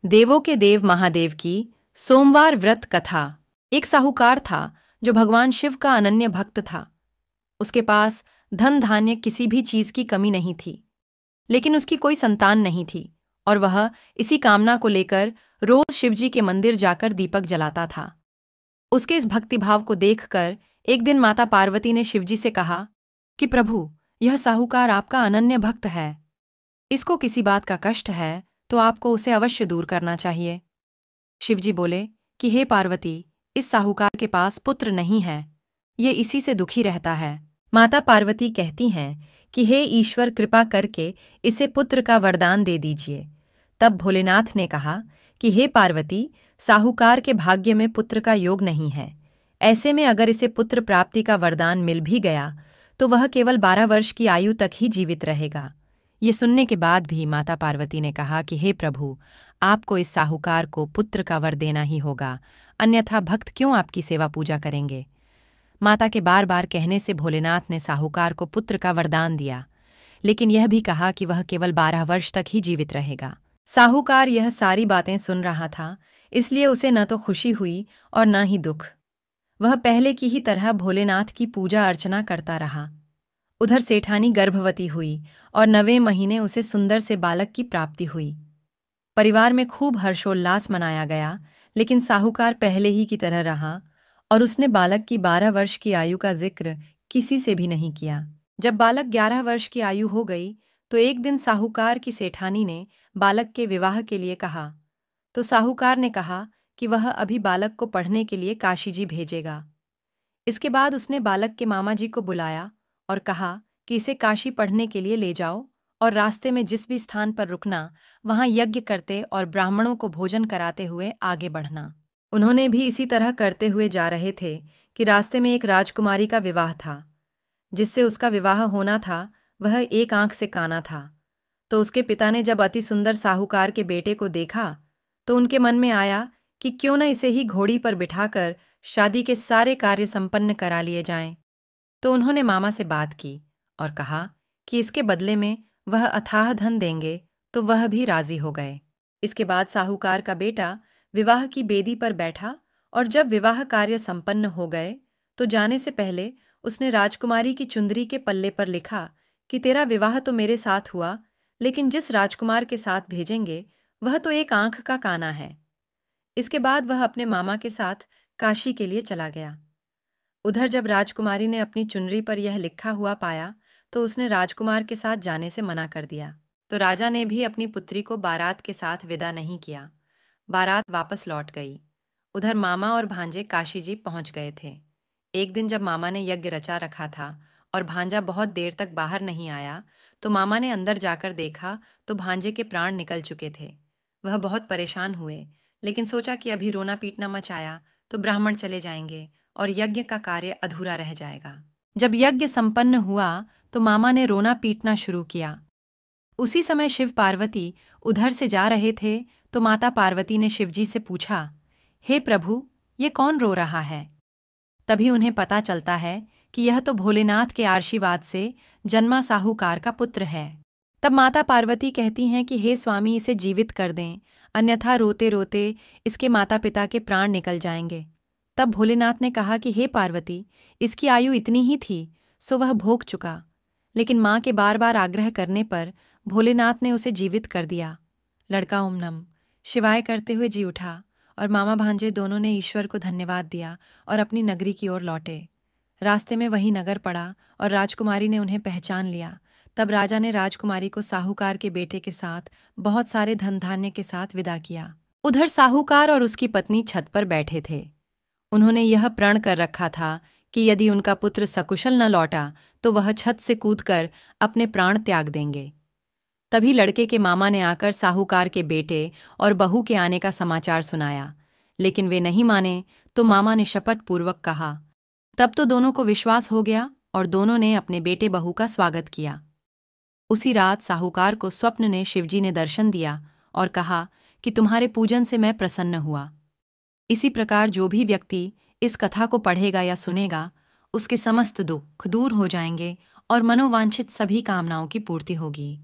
देवों के देव महादेव की सोमवार व्रत कथा। एक साहूकार था जो भगवान शिव का अनन्य भक्त था। उसके पास धन धान्य किसी भी चीज की कमी नहीं थी, लेकिन उसकी कोई संतान नहीं थी और वह इसी कामना को लेकर रोज शिवजी के मंदिर जाकर दीपक जलाता था। उसके इस भक्तिभाव को देखकर एक दिन माता पार्वती ने शिवजी से कहा कि प्रभु, यह साहूकार आपका अनन्य भक्त है। इसको किसी बात का कष्ट है तो आपको उसे अवश्य दूर करना चाहिए। शिवजी बोले कि हे पार्वती, इस साहूकार के पास पुत्र नहीं है, ये इसी से दुखी रहता है। माता पार्वती कहती हैं कि हे ईश्वर, कृपा करके इसे पुत्र का वरदान दे दीजिए। तब भोलेनाथ ने कहा कि हे पार्वती, साहूकार के भाग्य में पुत्र का योग नहीं है। ऐसे में अगर इसे पुत्र प्राप्ति का वरदान मिल भी गया तो वह केवल 12 वर्ष की आयु तक ही जीवित रहेगा। ये सुनने के बाद भी माता पार्वती ने कहा कि हे प्रभु, आपको इस साहूकार को पुत्र का वर देना ही होगा, अन्यथा भक्त क्यों आपकी सेवा पूजा करेंगे। माता के बार बार कहने से भोलेनाथ ने साहूकार को पुत्र का वरदान दिया, लेकिन यह भी कहा कि वह केवल 12 वर्ष तक ही जीवित रहेगा। साहूकार यह सारी बातें सुन रहा था, इसलिए उसे न तो खुशी हुई और न ही दुख। वह पहले की ही तरह भोलेनाथ की पूजा अर्चना करता रहा। उधर सेठानी गर्भवती हुई और 9वें महीने उसे सुंदर से बालक की प्राप्ति हुई। परिवार में खूब हर्षोल्लास मनाया गया, लेकिन साहूकार पहले ही की तरह रहा और उसने बालक की 12 वर्ष की आयु का जिक्र किसी से भी नहीं किया। जब बालक 11 वर्ष की आयु हो गई तो एक दिन साहूकार की सेठानी ने बालक के विवाह के लिए कहा, तो साहूकार ने कहा कि वह अभी बालक को पढ़ने के लिए काशी जी भेजेगा। इसके बाद उसने बालक के मामा जी को बुलाया और कहा कि इसे काशी पढ़ने के लिए ले जाओ और रास्ते में जिस भी स्थान पर रुकना, वहां यज्ञ करते और ब्राह्मणों को भोजन कराते हुए आगे बढ़ना। उन्होंने भी इसी तरह करते हुए जा रहे थे कि रास्ते में एक राजकुमारी का विवाह था। जिससे उसका विवाह होना था वह एक आंख से काना था। तो उसके पिता ने जब अति सुंदर साहूकार के बेटे को देखा तो उनके मन में आया कि क्यों न इसे ही घोड़ी पर बिठाकर शादी के सारे कार्य संपन्न करा लिए जाएं। तो उन्होंने मामा से बात की और कहा कि इसके बदले में वह अथाह धन देंगे, तो वह भी राजी हो गए। इसके बाद साहूकार का बेटा विवाह की बेदी पर बैठा और जब विवाह कार्य संपन्न हो गए तो जाने से पहले उसने राजकुमारी की चुंदरी के पल्ले पर लिखा कि तेरा विवाह तो मेरे साथ हुआ, लेकिन जिस राजकुमार के साथ भेजेंगे वह तो एक आंख का काना है। इसके बाद वह अपने मामा के साथ काशी के लिए चला गया। उधर जब राजकुमारी ने अपनी चुनरी पर यह लिखा हुआ पाया तो उसने राजकुमार के साथ जाने से मना कर दिया। तो राजा ने भी अपनी पुत्री को बारात के साथ विदा नहीं किया। बारात वापस लौट गई। उधर मामा और भांजे काशी जी पहुंच गए थे। एक दिन जब मामा ने यज्ञ रचा रखा था और भांजा बहुत देर तक बाहर नहीं आया तो मामा ने अंदर जाकर देखा तो भांजे के प्राण निकल चुके थे। वह बहुत परेशान हुए, लेकिन सोचा कि अभी रोना पीटना मचाया तो ब्राह्मण चले जाएंगे और यज्ञ का कार्य अधूरा रह जाएगा। जब यज्ञ संपन्न हुआ तो मामा ने रोना पीटना शुरू किया। उसी समय शिव पार्वती उधर से जा रहे थे तो माता पार्वती ने शिवजी से पूछा, हे प्रभु, ये कौन रो रहा है। तभी उन्हें पता चलता है कि यह तो भोलेनाथ के आशीर्वाद से जन्मा साहूकार का पुत्र है। तब माता पार्वती कहती हैं कि हे स्वामी, इसे जीवित कर दें, अन्यथा रोते रोते इसके माता पिता के प्राण निकल जाएंगे। तब भोलेनाथ ने कहा कि हे पार्वती, इसकी आयु इतनी ही थी सो वह भोग चुका, लेकिन माँ के बार बार आग्रह करने पर भोलेनाथ ने उसे जीवित कर दिया। लड़का ओम नम शिवाय करते हुए जी उठा और मामा भांजे दोनों ने ईश्वर को धन्यवाद दिया और अपनी नगरी की ओर लौटे। रास्ते में वही नगर पड़ा और राजकुमारी ने उन्हें पहचान लिया। तब राजा ने राजकुमारी को साहूकार के बेटे के साथ बहुत सारे धन धान्य के साथ विदा किया। उधर साहूकार और उसकी पत्नी छत पर बैठे थे। उन्होंने यह प्रण कर रखा था कि यदि उनका पुत्र सकुशल न लौटा तो वह छत से कूदकर अपने प्राण त्याग देंगे। तभी लड़के के मामा ने आकर साहूकार के बेटे और बहू के आने का समाचार सुनाया, लेकिन वे नहीं माने तो मामा ने शपथ पूर्वक कहा। तब तो दोनों को विश्वास हो गया और दोनों ने अपने बेटे बहू का स्वागत किया। उसी रात साहूकार को स्वप्न ने शिवजी ने दर्शन दिया और कहा कि तुम्हारे पूजन से मैं प्रसन्न हुआ। इसी प्रकार जो भी व्यक्ति इस कथा को पढ़ेगा या सुनेगा, उसके समस्त दुख दूर हो जाएंगे और मनोवांछित सभी कामनाओं की पूर्ति होगी।